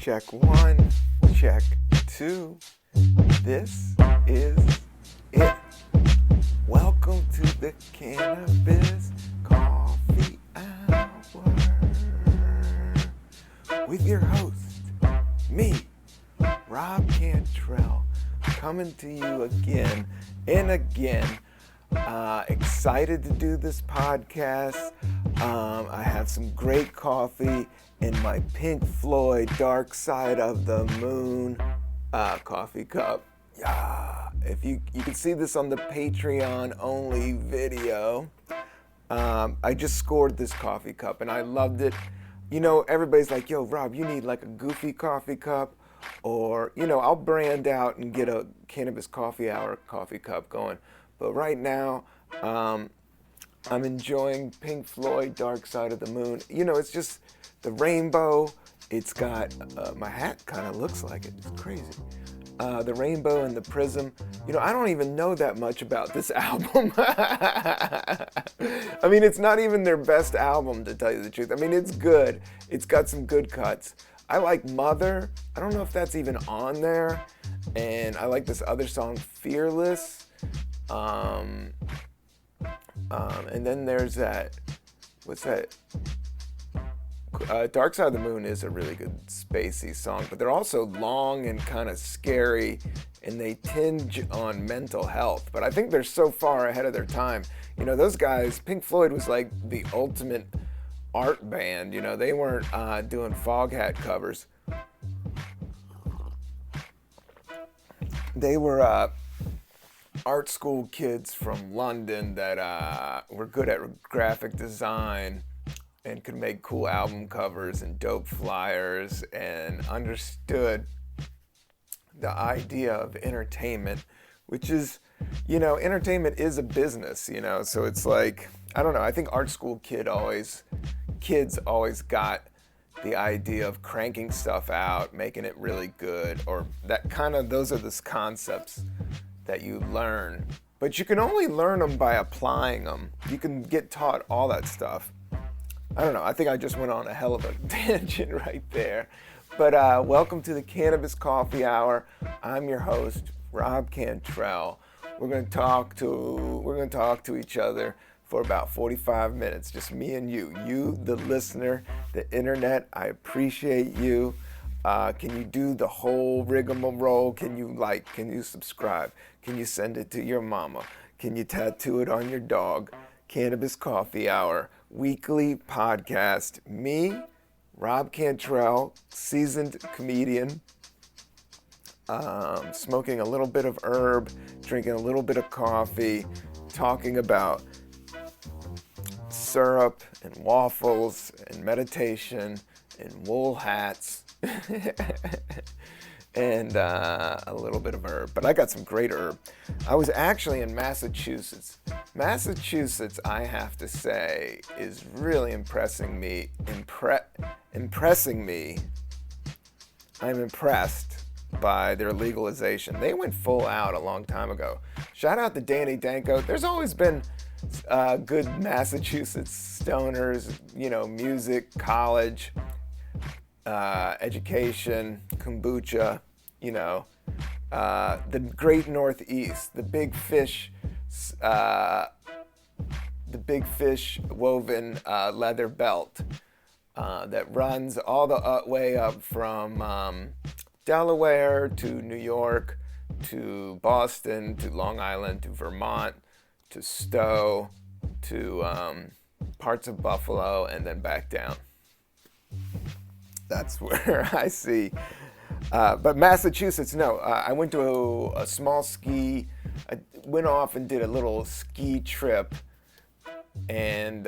Check one, check two. This is it. Welcome to the Cannabis Coffee Hour with your host, me, Rob Cantrell, coming to you again and again. Excited to do this podcast. I have some great coffee in my Pink Floyd Dark Side of the Moon coffee cup. Yeah, if you can see this on the Patreon only video. I just scored this coffee cup and I loved it. You know, everybody's like, yo, Rob, you need like a goofy coffee cup, or, you know, I'll brand out and get a Cannabis Coffee Hour coffee cup going. But right now, I'm enjoying Pink Floyd Dark Side of the Moon. You know, it's just the rainbow. It's got, my hat kind of looks like it. It's crazy. The rainbow and the prism. You know, I don't even know that much about this album. I mean, it's not even their best album, to tell you the truth. I mean, it's good. It's got some good cuts. I like Mother. I don't know if that's even on there. And I like this other song, Fearless. And then there's that, what's that? Dark Side of the Moon is a really good spacey song, but they're also long and kind of scary, and they tinge on mental health. But I think they're so far ahead of their time. You know, those guys, Pink Floyd was like the ultimate art band. You know, they weren't doing Foghat covers. They were art school kids from London that were good at graphic design and could make cool album covers and dope flyers and understood the idea of entertainment, which is, you know, entertainment is a business, you know, so it's like, I don't know, I think art school kids always got the idea of cranking stuff out, making it really good, or that kind of, those are the concepts that you learn, but you can only learn them by applying them. You can get taught all that stuff. I don't know, I think I just went on a hell of a tangent right there. But welcome to the Cannabis Coffee Hour. I'm your host, Rob Cantrell. We're gonna talk to each other for about 45 minutes, just me and you. You, the listener, the internet, I appreciate you. Can you do the whole rigmarole? Can you subscribe? Can you send it to your mama? Can you tattoo it on your dog? Cannabis Coffee Hour, weekly podcast. Me, Rob Cantrell, seasoned comedian, smoking a little bit of herb, drinking a little bit of coffee, talking about syrup and waffles and meditation and wool hats. And a little bit of herb, but I got some great herb. I was actually in Massachusetts. Massachusetts, I have to say, is really impressing me. I'm impressed by their legalization. They went full out a long time ago. Shout out to Danny Danko. There's always been good Massachusetts stoners, you know, music, college, education, kombucha, you know, the great Northeast, the big fish woven leather belt that runs all the way up from Delaware to New York to Boston to Long Island to Vermont to Stowe to parts of Buffalo and then back down. That's where I see. But Massachusetts, no. I went to a small ski. I went off and did a little ski trip. And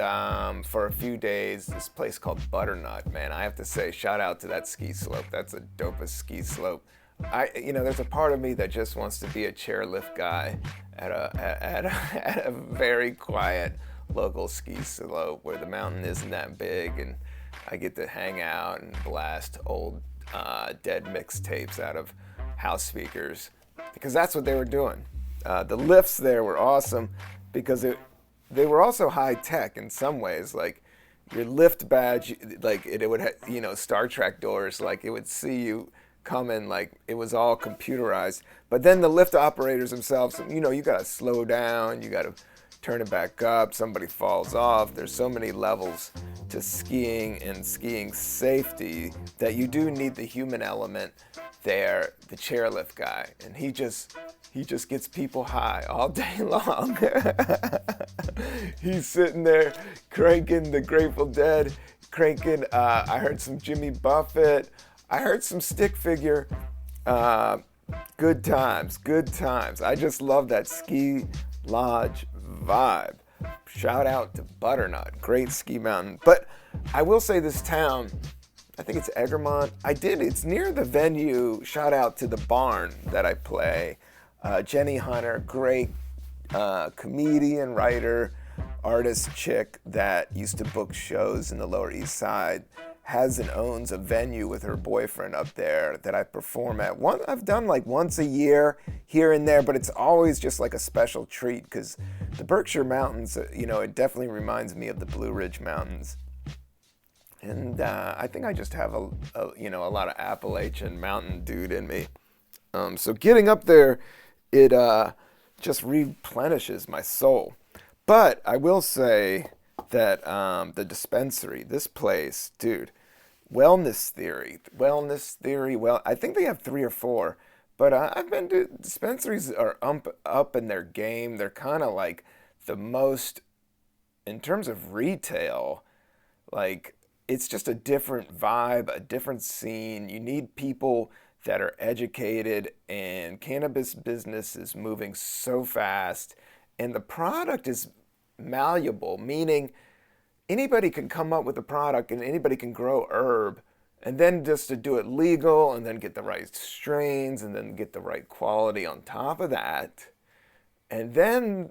for a few days, this place called Butternut, man, I have to say, shout out to that ski slope. That's the dopest ski slope. There's a part of me that just wants to be a chairlift guy at a very quiet local ski slope where the mountain isn't that big, and I get to hang out and blast old dead mixtapes out of house speakers, because that's what they were doing. The lifts there were awesome because they were also high tech in some ways. Like, your lift badge, like it would, Star Trek doors, like it would see you coming, like it was all computerized. But then the lift operators themselves, you gotta slow down, you gotta turn it back up, somebody falls off. There's so many levels to skiing and skiing safety that you do need the human element there, the chairlift guy. And he just gets people high all day long. He's sitting there cranking the Grateful Dead, cranking, I heard some Jimmy Buffett, I heard some Stick Figure. Good times, good times. I just love that ski lodge vibe. Shout out to Butternut, great ski mountain. But I will say this town, I think it's Egremont. It's near the venue. Shout out to the barn that I play. Jenny Hunter, great comedian, writer, artist chick that used to book shows in the Lower East Side, has and owns a venue with her boyfriend up there that I perform at. I've done like once a year here and there, but it's always just like a special treat because the Berkshire Mountains, it definitely reminds me of the Blue Ridge Mountains. And I think I just have a lot of Appalachian mountain dude in me. So getting up there, it just replenishes my soul. But I will say that the dispensary, this place, dude, wellness theory. Well, I think they have 3 or 4, but I've been to dispensaries are up in their game. They're kind of like the most, in terms of retail, like it's just a different vibe, a different scene. You need people that are educated, and cannabis business is moving so fast, and the product is malleable, meaning anybody can come up with a product and anybody can grow herb, and then just to do it legal and then get the right strains and then get the right quality on top of that, and then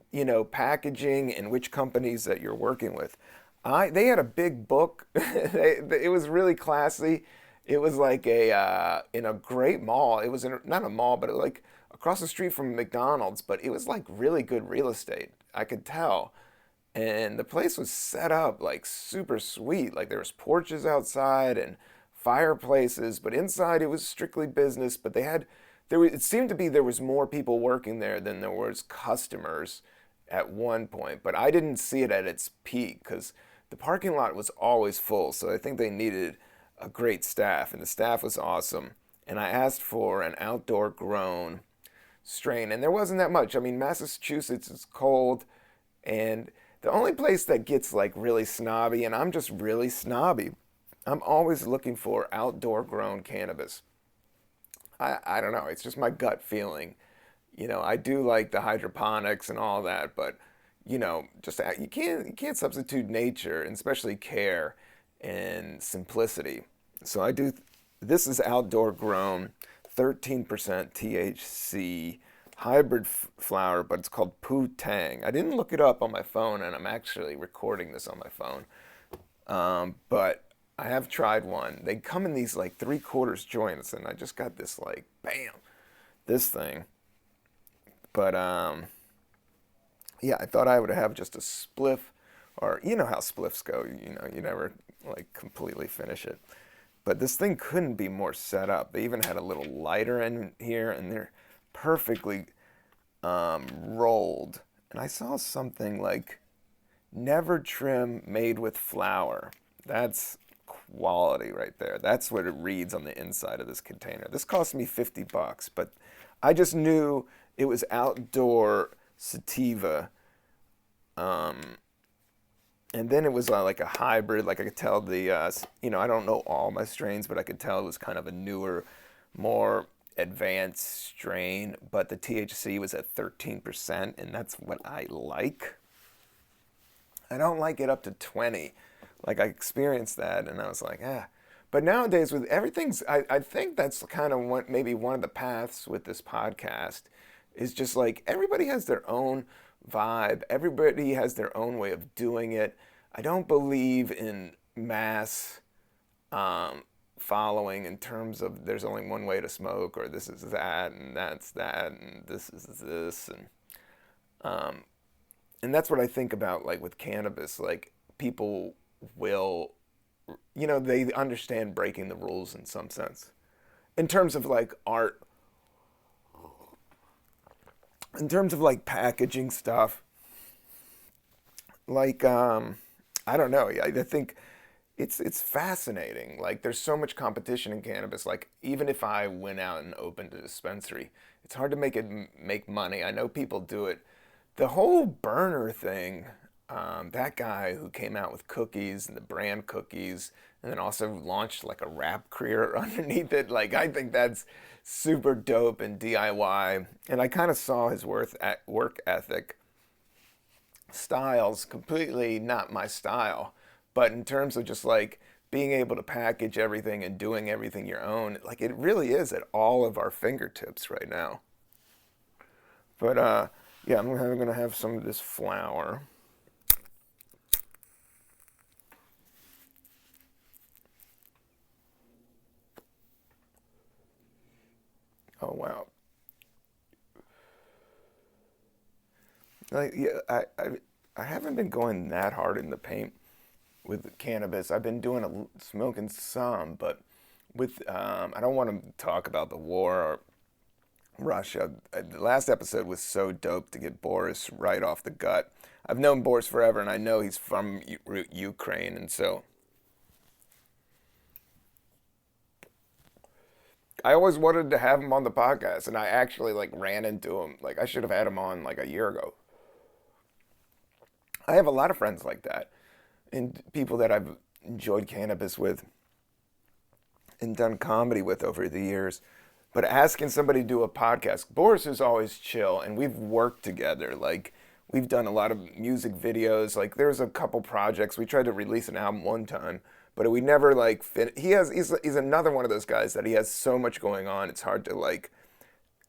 packaging and which companies that you're working with. They had a big book. It was really classy. It was like in a great mall. It was not a mall, but like across the street from McDonald's, but it was like really good real estate. I could tell. And the place was set up like super sweet. Like there was porches outside and fireplaces, but inside it was strictly business. But it seemed to be there was more people working there than there was customers at one point. But I didn't see it at its peak because the parking lot was always full. So I think they needed a great staff, and the staff was awesome. And I asked for an outdoor grown strain, and there wasn't that much. I mean, Massachusetts is cold, and the only place that gets like really snobby, and I'm just really snobby, I'm always looking for outdoor grown cannabis. I don't know, it's just my gut feeling. I do like the hydroponics and all that, but just you can't substitute nature, and especially care and simplicity. So I do. This is outdoor grown, 13% THC hybrid flower, but it's called Poo Tang. I didn't look it up on my phone, and I'm actually recording this on my phone. But I have tried one. They come in these like 3/4 joints, and I just got this like bam, this thing. But yeah, I thought I would have just a spliff, or you know how spliffs go. You never like completely finish it. But this thing couldn't be more set up. They even had a little lighter in here, and they're perfectly rolled. And I saw something like never trim made with flour. That's quality right there. That's what it reads on the inside of this container. This cost me $50, but I just knew it was outdoor sativa. And then it was like a hybrid. Like I could tell I don't know all my strains, but I could tell it was kind of a newer, more advanced strain. But the THC was at 13%, and that's what I like. I don't like it up to 20. Like I experienced that, and I was like, ah. But nowadays with everything's, I think that's kind of maybe one of the paths with this podcast is just like everybody has their own vibe. Everybody has their own way of doing it. I don't believe in mass following in terms of there's only one way to smoke, or this is that, and that's that, and this is this, and that's what I think about like with cannabis. Like people will, they understand breaking the rules in some sense. In terms of like art, in terms of like packaging stuff, like I don't know. I think it's fascinating. Like there's so much competition in cannabis. Like even if I went out and opened a dispensary, it's hard to make money. I know people do it. The whole burner thing, that guy who came out with cookies and the brand cookies, and then also launched like a rap career underneath it. Like I think that's super dope and DIY. And I kind of saw his work ethic styles completely not my style, but in terms of just like being able to package everything and doing everything your own, like it really is at all of our fingertips right now. But yeah, I'm gonna have some of this flour. Oh wow. Like yeah, I haven't been going that hard in the paint with cannabis. I've been smoking some, but with I don't want to talk about the war or Russia. The last episode was so dope to get Boris right off the gut. I've known Boris forever, and I know he's from Ukraine, and so I always wanted to have him on the podcast, and I actually like ran into him. Like I should have had him on like a year ago. I have a lot of friends like that, and people that I've enjoyed cannabis with and done comedy with over the years. But asking somebody to do a podcast, Boris is always chill, and we've worked together. Like we've done a lot of music videos. Like there's a couple projects. We tried to release an album one time, but we never like fit. He's another one of those guys that he has so much going on. It's hard to like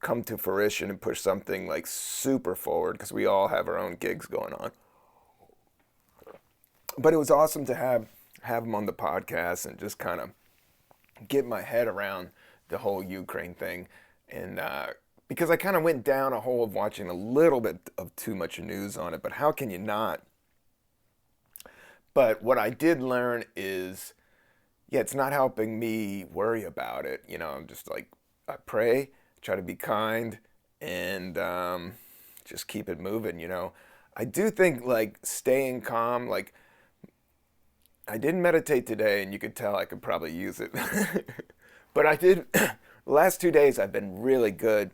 come to fruition and push something like super forward because we all have our own gigs going on. But it was awesome to have him on the podcast and just kind of get my head around the whole Ukraine thing, and because I kind of went down a hole of watching a little bit of too much news on it. But how can you not? But what I did learn is, yeah, it's not helping me worry about it. I'm just like I pray, try to be kind, and just keep it moving. I do think like staying calm, like I didn't meditate today, and you could tell I could probably use it. But I did. The last 2 days, I've been really good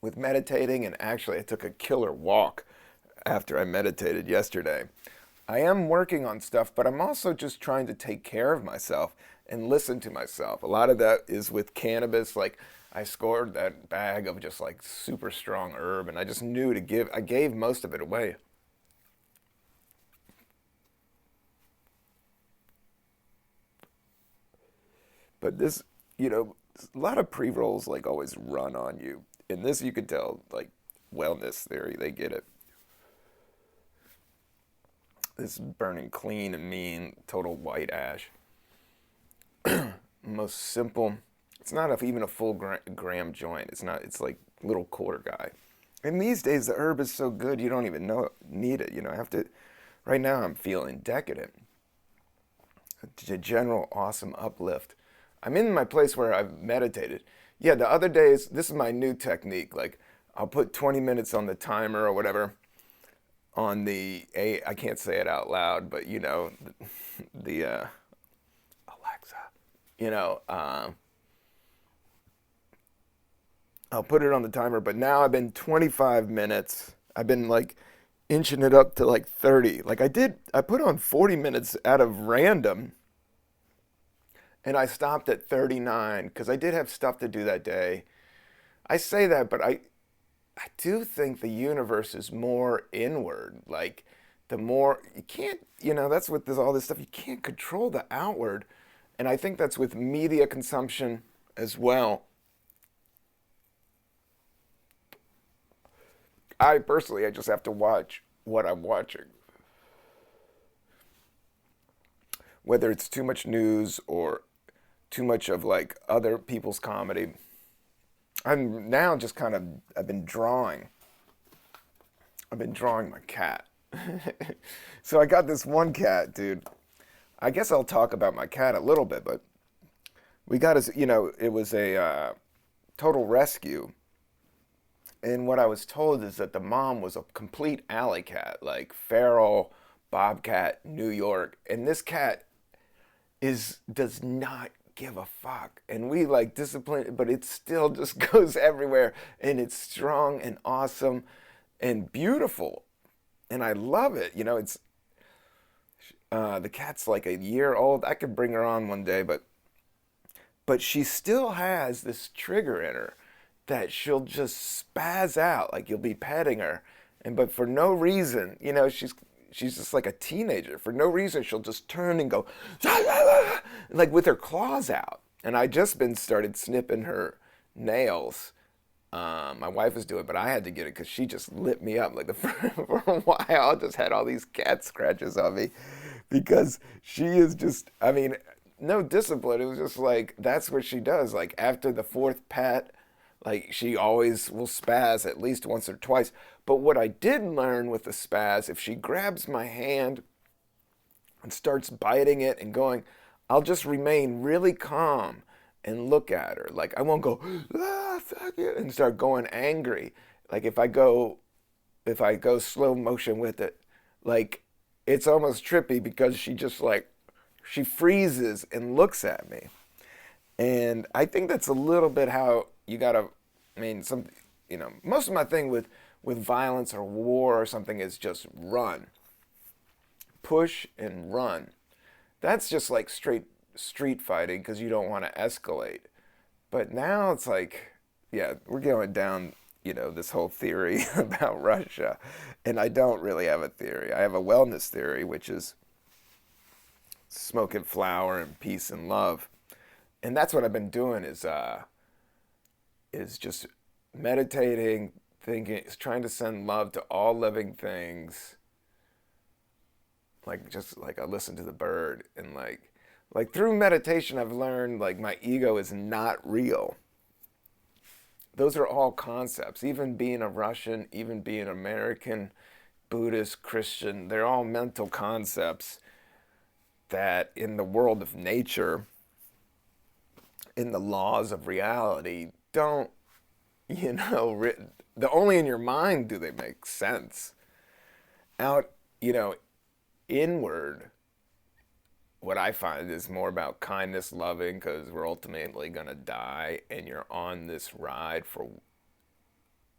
with meditating, and actually, I took a killer walk after I meditated yesterday. I am working on stuff, but I'm also just trying to take care of myself and listen to myself. A lot of that is with cannabis. Like, I scored that bag of just like super strong herb, and I just knew to give, I gave most of it away. But this, a lot of pre rolls like always run on you. In this, you could tell, like, wellness theory, they get it. This is burning clean and mean, total white ash. Most simple. It's not even a full gram joint. It's not. It's like little quarter guy. And these days, the herb is so good, you don't even need it. I have to. Right now, I'm feeling decadent. A general awesome uplift. I'm in my place where I've meditated. Yeah, the other days, this is my new technique. Like, I'll put 20 minutes on the timer or whatever on I can't say it out loud, but the Alexa, you know, um, I'll put it on the timer, but now I've been 25 minutes. I've been like inching it up to like 30. Like I put on 40 minutes out of random, and I stopped at 39 because I did have stuff to do that day. I say that, but I do think the universe is more inward. Like the more you can't, that's with all this stuff. You can't control the outward, and I think that's with media consumption as well. I just have to watch what I'm watching, whether it's too much news or too much of like other people's comedy. I'm now just kind of I've been drawing my cat. So I got this one cat, dude. I guess I'll talk about my cat a little bit, but we got his, it was a total rescue. And what I was told is that the mom was a complete alley cat, like feral bobcat, New York. And this cat does not give a fuck. And we like discipline it, but it still just goes everywhere. And it's strong and awesome and beautiful. And I love it. It's the cat's like a year old. I could bring her on one day, but she still has this trigger in her that she'll just spaz out. Like you'll be petting her, but for no reason, she's just like a teenager. For no reason, she'll just turn and go like with her claws out. And I just been started snipping her nails. My wife was doing it, but I had to get it because she just lit me up. Like for a while, I just had all these cat scratches on me because she is just, I mean, no discipline. It was just like, that's what she does. Like after the fourth pat, like she always will spaz at least once or twice. But what I did learn with the spaz, if she grabs my hand and starts biting it and going, I'll just remain really calm and look at her. Like I won't go, fuck it, and start going angry. Like if I go slow motion with it, like it's almost trippy because she just like, she freezes and looks at me. And I think that's a little bit how you gotta, I mean, most of my thing with violence or war or something is just run. Push and run. That's just like straight street fighting because you don't want to escalate. But now it's like, yeah, we're going down, this whole theory about Russia. And I don't really have a theory. I have a wellness theory, which is smoking flower and peace and love. And that's what I've been doing is just meditating, thinking, trying to send love to all living things. Like just like I listen to the bird and like through meditation I've learned like my ego is not real. Those are all concepts. Even being a Russian, even being American, Buddhist, Christian, they're all mental concepts that in the world of nature, in the laws of reality, don't, only in your mind do they make sense. Out, inward, what I find is more about kindness, loving, because we're ultimately going to die and you're on this ride for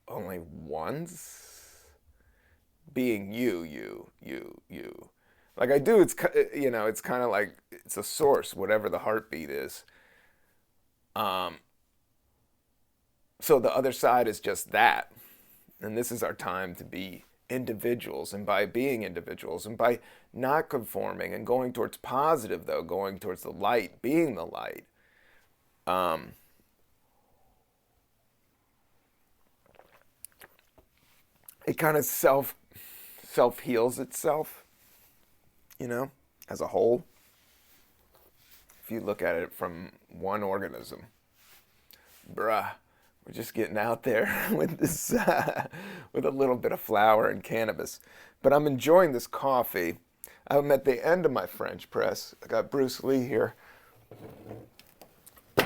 only once. Being you. Like I do, it's kind of like it's a source, whatever the heartbeat is. So the other side is just that. And this is our time to be individuals. And by being individuals and by not conforming and going towards positive, though, going towards the light, being the light, it kind of self heals itself, as a whole. If you look at it from one organism, bruh, we're just getting out there with this, with a little bit of flower and cannabis. But I'm enjoying this coffee. I'm at the end of my French press. I got Bruce Lee here.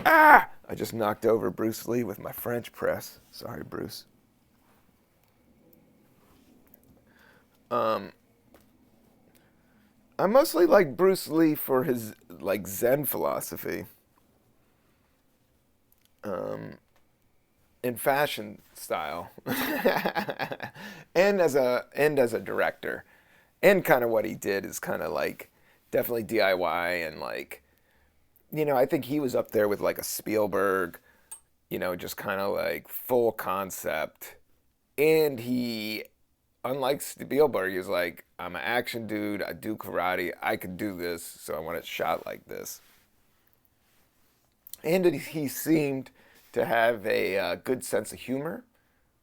Ah! I just knocked over Bruce Lee with my French press. Sorry, Bruce. I mostly like Bruce Lee for his like Zen philosophy. In fashion style, and as a director, and kind of what he did is kind of like definitely DIY and like, I think he was up there with like a Spielberg, just kind of like full concept, and he, unlike Spielberg, is like, I'm an action dude, I do karate, I could do this, so I want it shot like this, and he seemed to have a good sense of humor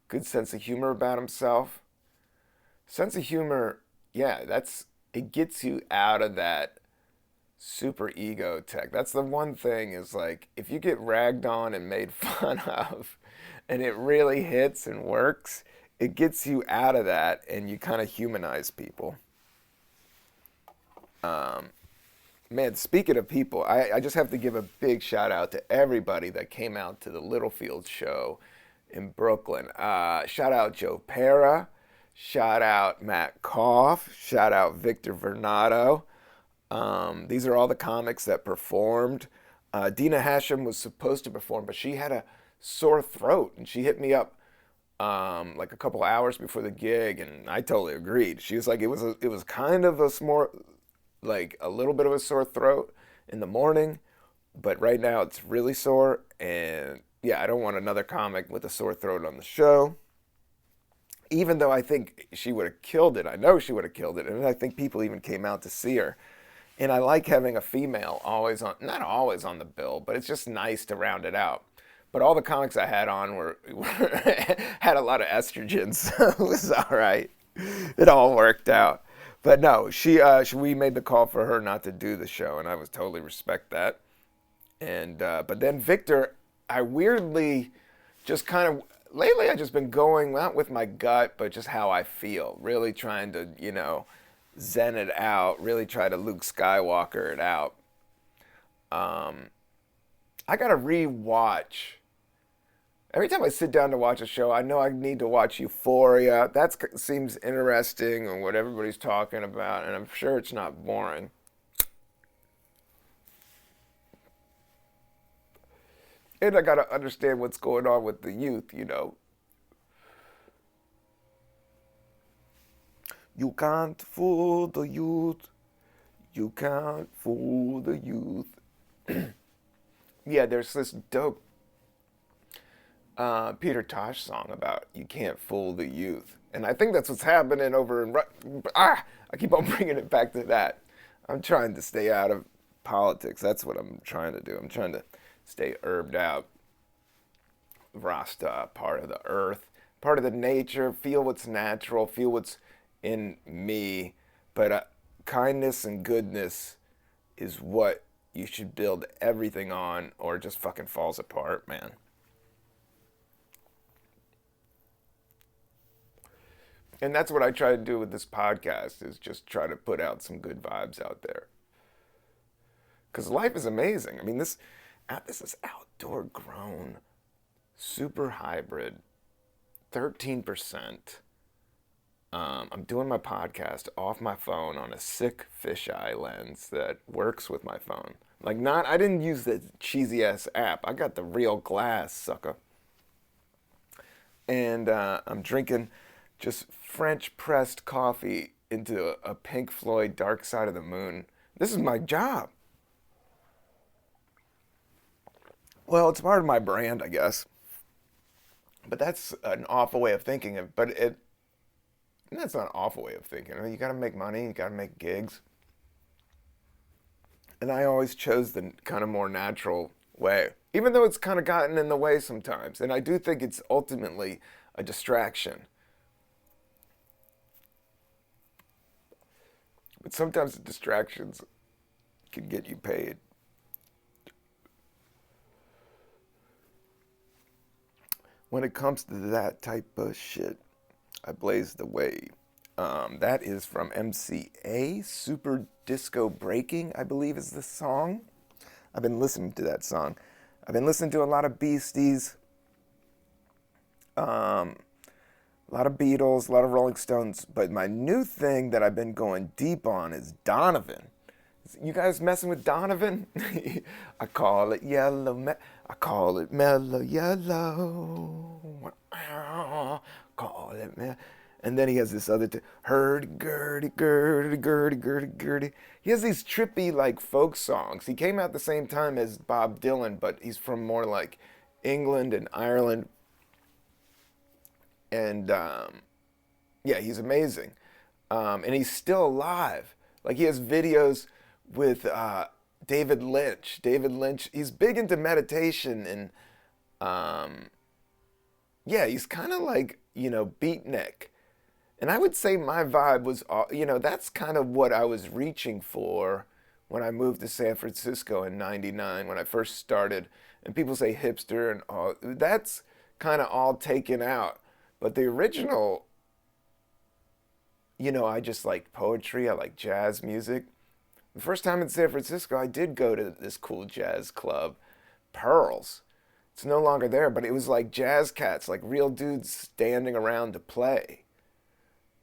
about himself. Sense of humor, yeah, it gets you out of that super ego tech. That's the one thing is like, if you get ragged on and made fun of and it really hits and works, it gets you out of that and you kind of humanize people. Man, speaking of people, I just have to give a big shout out to everybody that came out to the Littlefield show in Brooklyn. Shout out Joe Pera. Shout out Matt Koff. Shout out Victor Vernado. These are all the comics that performed. Dina Hashem was supposed to perform, but she had a sore throat, and she hit me up like a couple hours before the gig, and I totally agreed. She was like, it was kind of a like a little bit of a sore throat in the morning, but right now it's really sore, and yeah, I don't want another comic with a sore throat on the show. Even though I think she would have killed it. I know she would have killed it, and I think people even came out to see her. And I like having a female always on, not always on the bill, but it's just nice to round it out. But all the comics I had on were had a lot of estrogen, so it was all right. It all worked out. But no, we made the call for her not to do the show, and I was totally respect that. And but then Victor, I weirdly just kind of lately I just been going not with my gut, but just how I feel. Really trying to zen it out. Really try to Luke Skywalker it out. I gotta rewatch. Every time I sit down to watch a show, I know I need to watch Euphoria. That seems interesting and what everybody's talking about, and I'm sure it's not boring. And I gotta understand what's going on with the youth, You can't fool the youth. You can't fool the youth. Yeah, there's this dope Peter Tosh song about you can't fool the youth. And I think that's what's happening over in... I keep on bringing it back to that. I'm trying to stay out of politics. That's what I'm trying to do. I'm trying to stay herbed out. Rasta, part of the earth, part of the nature, feel what's natural, feel what's in me. But kindness and goodness is what you should build everything on, or it just fucking falls apart, man. And that's what I try to do with this podcast, is just try to put out some good vibes out there. Because life is amazing. I mean, this is outdoor grown, super hybrid, 13%. I'm doing my podcast off my phone on a sick fisheye lens that works with my phone. I didn't use the cheesy ass app. I got the real glass, sucker. And I'm drinking just French pressed coffee into a Pink Floyd Dark Side of the Moon. This is my job. Well, it's part of my brand, I guess. But that's an awful way of thinking of. That's not an awful way of thinking. You got to make money. You got to make gigs. And I always chose the kind of more natural way, even though it's kind of gotten in the way sometimes. And I do think it's ultimately a distraction. But sometimes the distractions can get you paid. When it comes to that type of shit, I blaze the way. That is from MCA, Super Disco Breaking, I believe is the song. I've been listening to that song. I've been listening to a lot of Beasties, a lot of Beatles, a lot of Rolling Stones, but my new thing that I've been going deep on is Donovan. You guys messing with Donovan? I call it yellow, I call it mellow yellow. Call it mellow. And then he has this other hurdy-gurdy, gurdy, gurdy, gurdy. He has these trippy, folk songs. He came out the same time as Bob Dylan, but he's from more like England and Ireland. And, yeah, he's amazing. And he's still alive. He has videos with David Lynch. David Lynch, he's big into meditation, and, yeah, he's kind of beatnik. And I would say my vibe was, that's kind of what I was reaching for when I moved to San Francisco in '99, when I first started. And people say hipster and all, that's kind of all taken out. But the original, I just like poetry. I like jazz music. The first time in San Francisco, I did go to this cool jazz club, Pearls. It's no longer there, but it was like jazz cats, like real dudes standing around to play.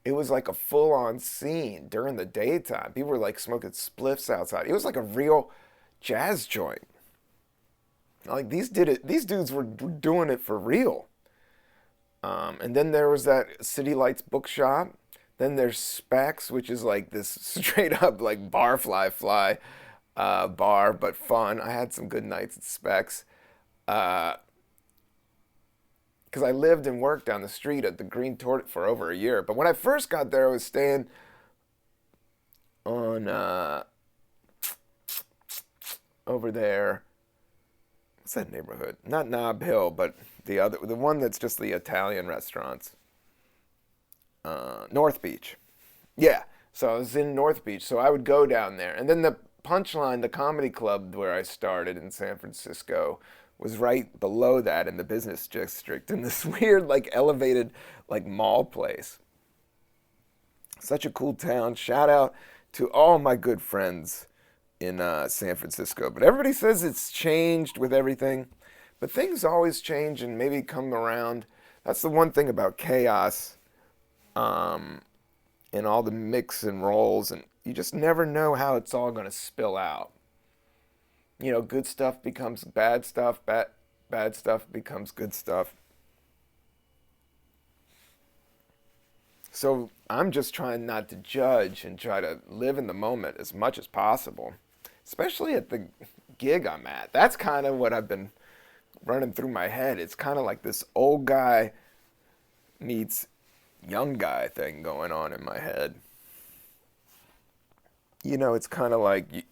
It was like a full on scene during the daytime. People were like smoking spliffs outside. It was like a real jazz joint. Like these dudes were doing it for real. And then there was that City Lights bookshop. Then there's Specs, which is like this straight up like fly bar, but fun. I had some good nights at Specs. Because I lived and worked down the street at the Green Tortoise for over a year. But when I first got there, I was staying on over there. What's that neighborhood? Not Nob Hill, but the one that's just the Italian restaurants. North Beach. Yeah. So I was in North Beach, so I would go down there. And then the Punchline, the comedy club where I started in San Francisco, was right below that in the business district in this weird, like, elevated, like, mall place. Such a cool town. Shout out to all my good friends in San Francisco. But everybody says it's changed with everything. But things always change and maybe come around. That's the one thing about chaos, and all the mix and rolls. And you just never know how it's all going to spill out. Good stuff becomes bad stuff, bad stuff becomes good stuff. So I'm just trying not to judge and try to live in the moment as much as possible, especially at the gig I'm at. That's kind of what I've been running through my head. It's kind of like this old guy meets young guy thing going on in my head. It's kind of like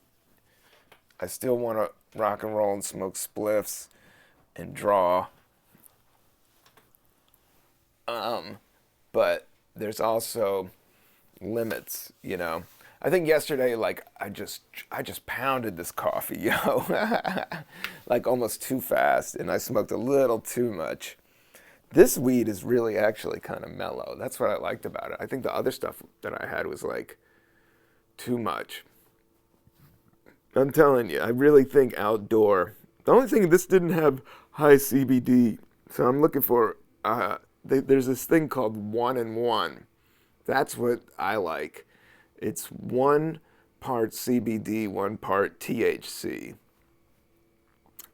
I still want to rock and roll and smoke spliffs and draw. But there's also limits. I think yesterday, like, I just pounded this coffee, like almost too fast, and I smoked a little too much. This weed is really actually kind of mellow. That's what I liked about it. I think the other stuff that I had was like too much. I'm telling you, I really think outdoor. The only thing, this didn't have high CBD, so I'm looking for. There's this thing called 1-in-1. That's what I like. It's 1 part CBD, 1 part THC.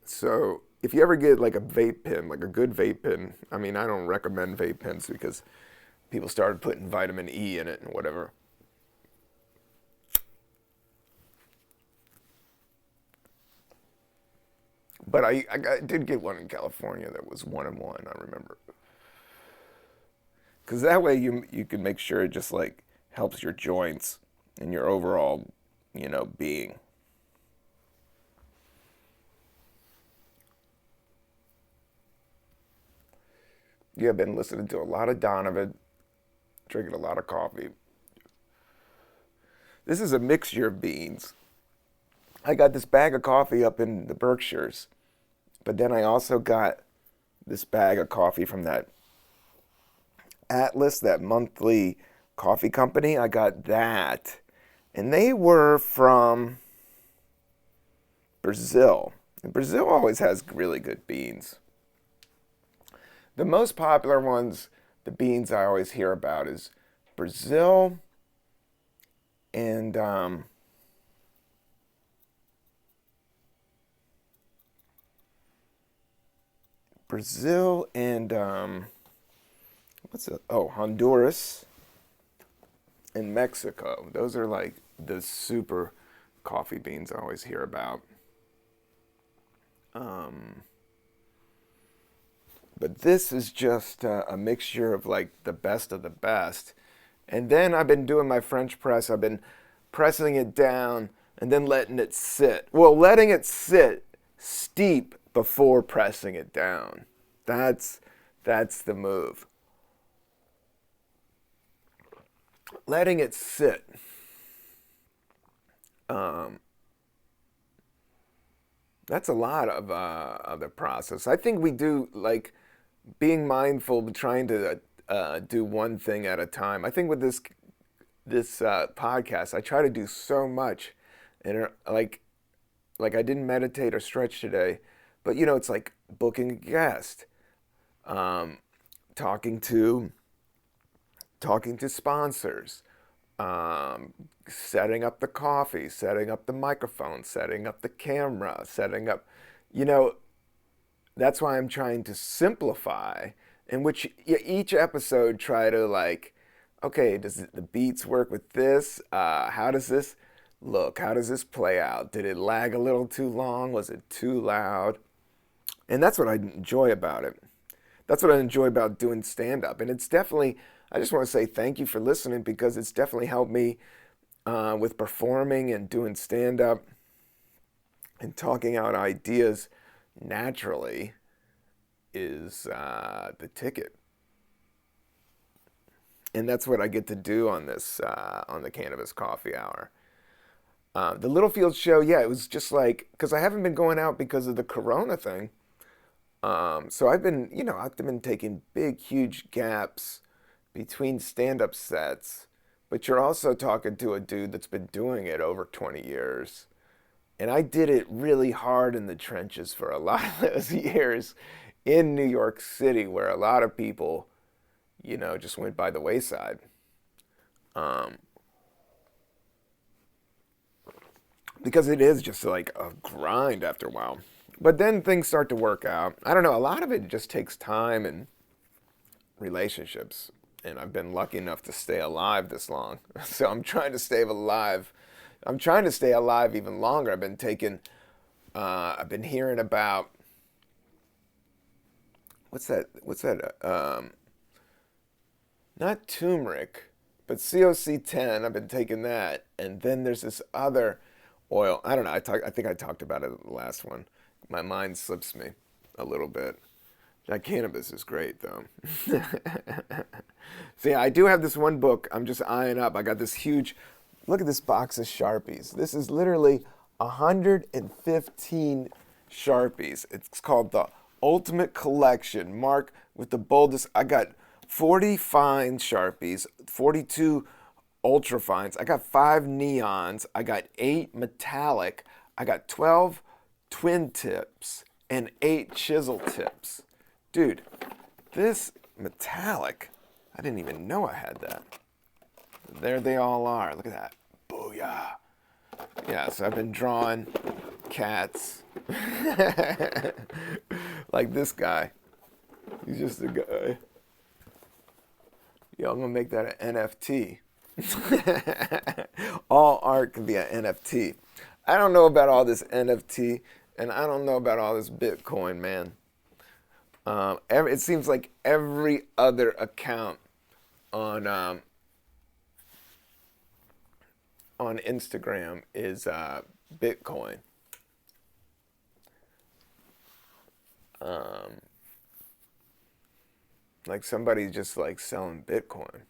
So if you ever get like a vape pen, like a good vape pen, I mean, I don't recommend vape pens because people started putting vitamin E in it and whatever. But I did get one in California that was 1-in-1, I remember. Because that way you can make sure it just like helps your joints and your overall, being. Yeah, I've been listening to a lot of Donovan, drinking a lot of coffee. This is a mixture of beans. I got this bag of coffee up in the Berkshires, but then I also got this bag of coffee from that Atlas, that monthly coffee company. I got that, and they were from Brazil. And Brazil always has really good beans. The most popular ones, the beans I always hear about, is Brazil and what's it? Oh, Honduras and Mexico. Those are like the super coffee beans I always hear about. But this is just a mixture of like the best of the best. And then I've been doing my French press. I've been pressing it down and then letting it sit. Well, letting it sit steep before pressing it down. That's the move. Letting it sit. That's a lot of the process. I think we do like being mindful, but trying to do one thing at a time. I think with this podcast, I try to do so much, and like I didn't meditate or stretch today, but it's like booking a guest, um, talking to sponsors, setting up the coffee, setting up the microphone, setting up the camera, setting up, you know, that's why I'm trying to simplify, in which each episode try to like, okay, does the beats work with this? How does this look? How does this play out? Did it lag a little too long? Was it too loud? And that's what I enjoy about it. That's what I enjoy about doing stand-up. And it's definitely, I just want to say thank you for listening, because it's definitely helped me with performing and doing stand-up and talking out ideas naturally is the ticket. And that's what I get to do on this, on the Cannabis Coffee Hour. The Littlefield show, yeah, it was just like, because I haven't been going out because of the Corona thing. So I've been taking big, huge gaps between stand-up sets, but you're also talking to a dude that's been doing it over 20 years. And I did it really hard in the trenches for a lot of those years in New York City, where a lot of people, just went by the wayside. Because it is just like a grind after a while. But then things start to work out. I don't know, a lot of it just takes time and relationships. And I've been lucky enough to stay alive this long. So I'm trying to stay alive. I'm trying to stay alive even longer. I've been hearing about, what's that? Not turmeric, but COC10. I've been taking that. And then there's this other oil. I don't know. I think I talked about it in the last one. My mind slips me a little bit. That Cannabis is great, though. So yeah, I do have this one book I'm just eyeing up. I got this huge, look at this box of Sharpies. This is literally 115 Sharpies. It's called the Ultimate Collection. Mark with the boldest. I got 40 fine Sharpies, 42 ultra fines. I got 5 neons. I got 8 metallic. I got 12 twin tips and 8 chisel tips. Dude, this metallic, I didn't even know I had that. There they all are. Look at that. Booyah. Yeah, so I've been drawing cats. Like this guy. He's just a guy. Yo, I'm going to make that an NFT. All art can be an NFT. I don't know about all this NFT, and I don't know about all this Bitcoin, man. It seems like every other account on Instagram is Bitcoin. Like somebody's just like selling Bitcoin,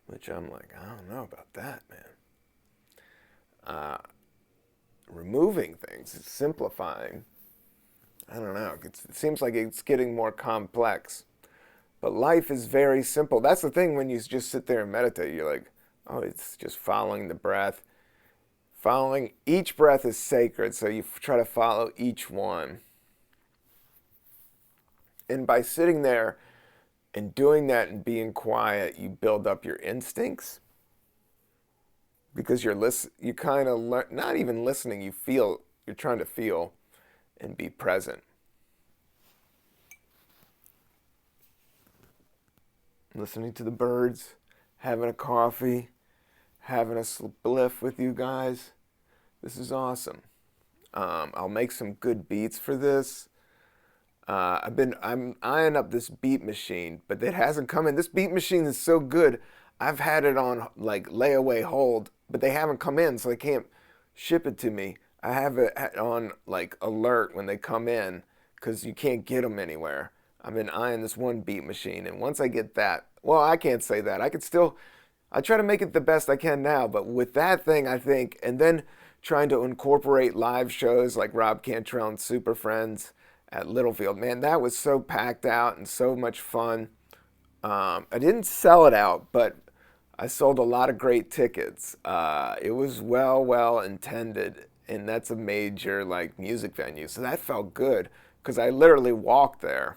which I'm like, I don't know about that, man. Removing things, simplifying. I don't know. It seems like it's getting more complex. But life is very simple. That's the thing when you just sit there and meditate. You're like, oh, it's just following the breath. Each breath is sacred, so you try to follow each one. And by sitting there and doing that and being quiet, you build up your instincts. Because you kind of not even listening, you're trying to feel and be present. Listening to the birds, having a coffee, having a spliff with you guys. This is awesome. I'll make some good beats for this. I'm eyeing up this beat machine, but it hasn't come in. This beat machine is so good. I've had it on like layaway hold, but they haven't come in, so they can't ship it to me. I have it on like alert when they come in, because you can't get them anywhere. I've been eyeing this one beat machine, and once I get that, well, I can't say that. I try to make it the best I can now, but with that thing, I think, and then trying to incorporate live shows like Rob Cantrell and Super Friends at Littlefield. Man, that was so packed out and so much fun. I didn't sell it out, but I sold a lot of great tickets. It was well intended, and that's a major like music venue, so that felt good because I literally walked there.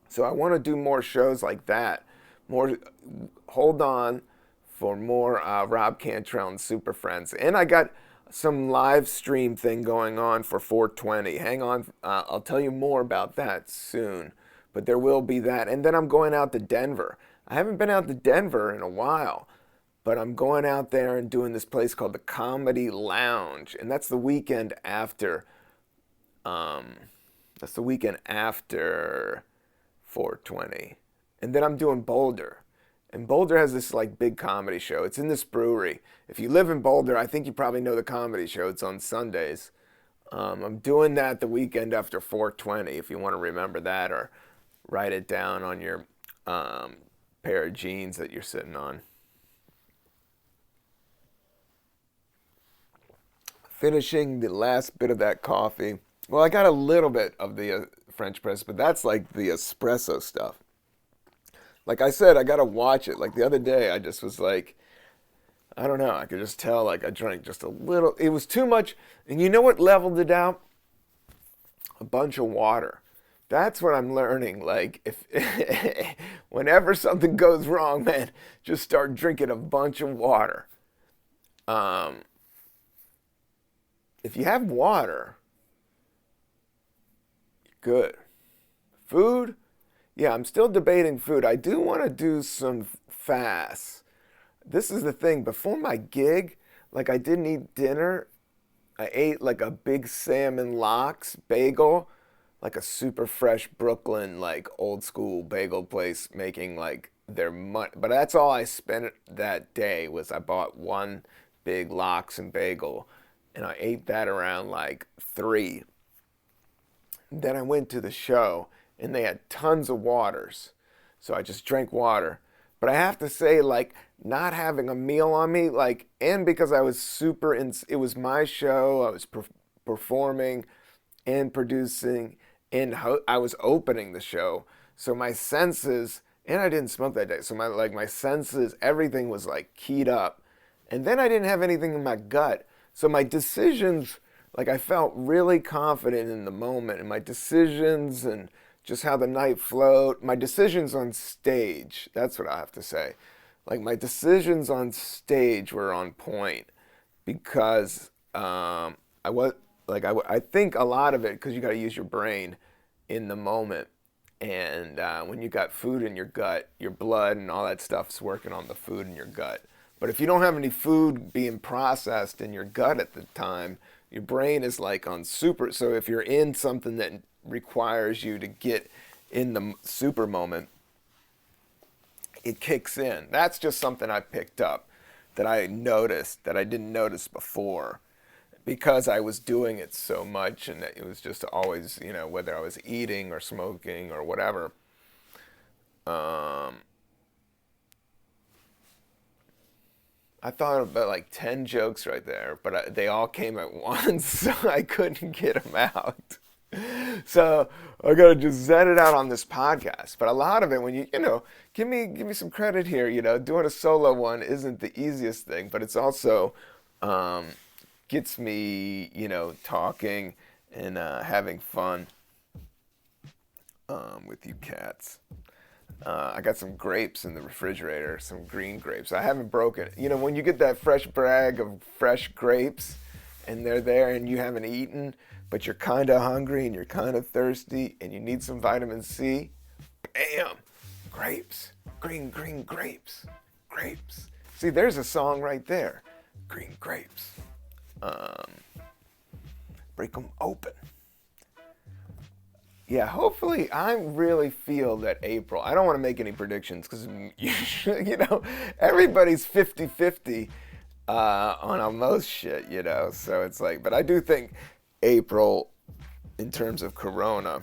So I want to do more shows like that. More, hold on for more Rob Cantrell and Super Friends, and I got some live stream thing going on for 420. Hang on, I'll tell you more about that soon. But there will be that, and then I'm going out to Denver. I haven't been out to Denver in a while, but I'm going out there and doing this place called the Comedy Lounge, and that's the weekend after. That's the weekend after 420, and then I'm doing Boulder, and Boulder has this like big comedy show. It's in this brewery. If you live in Boulder, I think you probably know the comedy show. It's on Sundays. I'm doing that the weekend after 420. If you want to remember that or write it down on your pair of jeans that you're sitting on. Finishing the last bit of that coffee. Well, I got a little bit of the French press, but that's like the espresso stuff. Like I said, I got to watch it. Like the other day, I just was like, I don't know. I could just tell like I drank just a little. It was too much. And you know what leveled it out? A bunch of water. That's what I'm learning. Like, if whenever something goes wrong, man, just start drinking a bunch of water. If you have water, good. Food, yeah, I'm still debating food. I do want to do some fasts. This is the thing. Before my gig, like I didn't eat dinner. I ate like a big salmon lox bagel, like a super fresh Brooklyn, like old school bagel place making like their money. But that's all I spent that day was I bought one big lox and bagel, and I ate that around like 3. Then I went to the show, and they had tons of waters, so I just drank water. But I have to say, like, not having a meal on me, like, and because I was it was my show, I was performing and producing, and I was opening the show. So my senses, and I didn't smoke that day, so my senses, everything was like keyed up. And then I didn't have anything in my gut. So my decisions, like I felt really confident in the moment, and my decisions and just how the night flowed. My decisions on stage, that's what I have to say. Like my decisions on stage were on point because I think a lot of it, because you got to use your brain in the moment. And when you got food in your gut, your blood and all that stuff's working on the food in your gut. But if you don't have any food being processed in your gut at the time, your brain is like on super. So if you're in something that requires you to get in the super moment, it kicks in. That's just something I picked up that I noticed that I didn't notice before because I was doing it so much, and that it was just always, whether I was eating or smoking or whatever. I thought about like 10 jokes right there, but they all came at once, so I couldn't get them out. So I gotta just zen it out on this podcast. But a lot of it, when give me some credit here. Doing a solo one isn't the easiest thing, but it's also gets me, talking and having fun with you cats. I got some grapes in the refrigerator, some green grapes. I haven't broken it. When you get that fresh bag of fresh grapes and they're there and you haven't eaten, but you're kind of hungry and you're kind of thirsty and you need some vitamin C, bam, grapes, green grapes, grapes. See, there's a song right there, green grapes. Break them open. Yeah, hopefully, I really feel that April, I don't want to make any predictions because, everybody's 50-50 on almost shit, so it's like, but I do think April, in terms of Corona,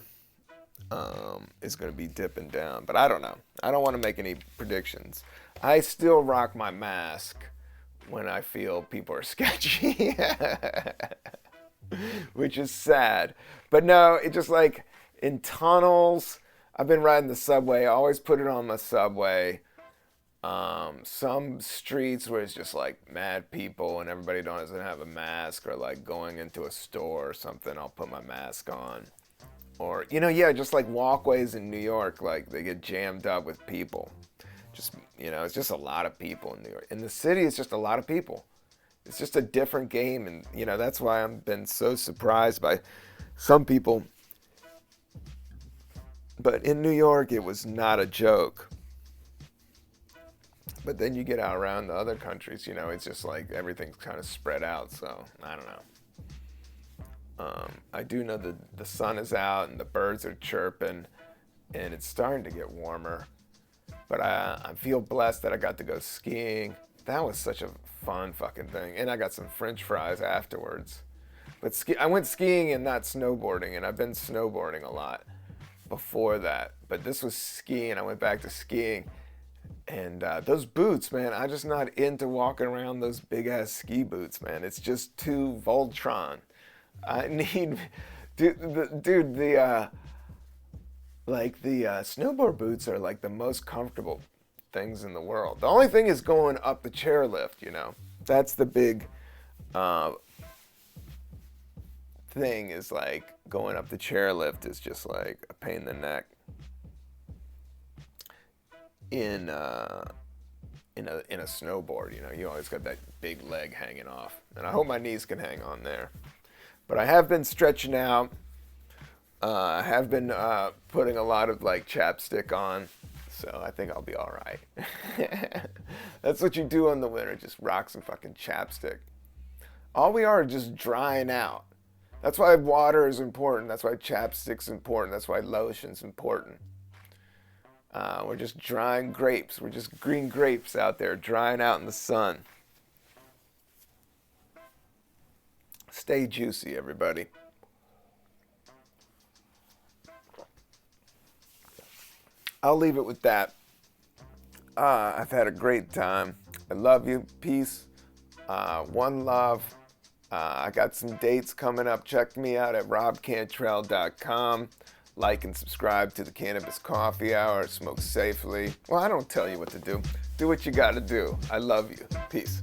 is going to be dipping down, but I don't know. I don't want to make any predictions. I still rock my mask when I feel people are sketchy, which is sad, but no, it just like, in tunnels, I've been riding the subway. I always put it on my subway. Some streets where it's just like mad people and everybody doesn't have a mask, or like going into a store or something, I'll put my mask on. Or, yeah, just like walkways in New York, like they get jammed up with people. Just, it's just a lot of people in New York. In the city, it's just a lot of people. It's just a different game. And, that's why I've been so surprised by some people. But in New York, it was not a joke. But then you get out around the other countries, it's just like everything's kind of spread out. So, I don't know. I do know that the sun is out and the birds are chirping and it's starting to get warmer. But I feel blessed that I got to go skiing. That was such a fun fucking thing. And I got some French fries afterwards. But I went skiing and not snowboarding, and I've been snowboarding a lot before that. But this was skiing. I went back to skiing. And those boots, man, I'm just not into walking around those big-ass ski boots, man. It's just too Voltron. I need, dude, the snowboard boots are like the most comfortable things in the world. The only thing is going up the chairlift, That's the big thing, is like going up the chairlift is just like a pain in the neck in a snowboard. You always got that big leg hanging off, and I hope my knees can hang on there. But I have been stretching out. I have been putting a lot of like chapstick on, so I think I'll be all right. That's what you do in the winter, just rock some fucking chapstick. All we are just drying out. That's why water is important. That's why chapstick's important. That's why lotion's important. We're just drying grapes. We're just green grapes out there drying out in the sun. Stay juicy, everybody. I'll leave it with that. I've had a great time. I love you. Peace. One love. I got some dates coming up. Check me out at robcantrell.com. Like and subscribe to the Cannabis Coffee Hour. Smoke safely. Well, I don't tell you what to do. Do what you gotta do. I love you. Peace.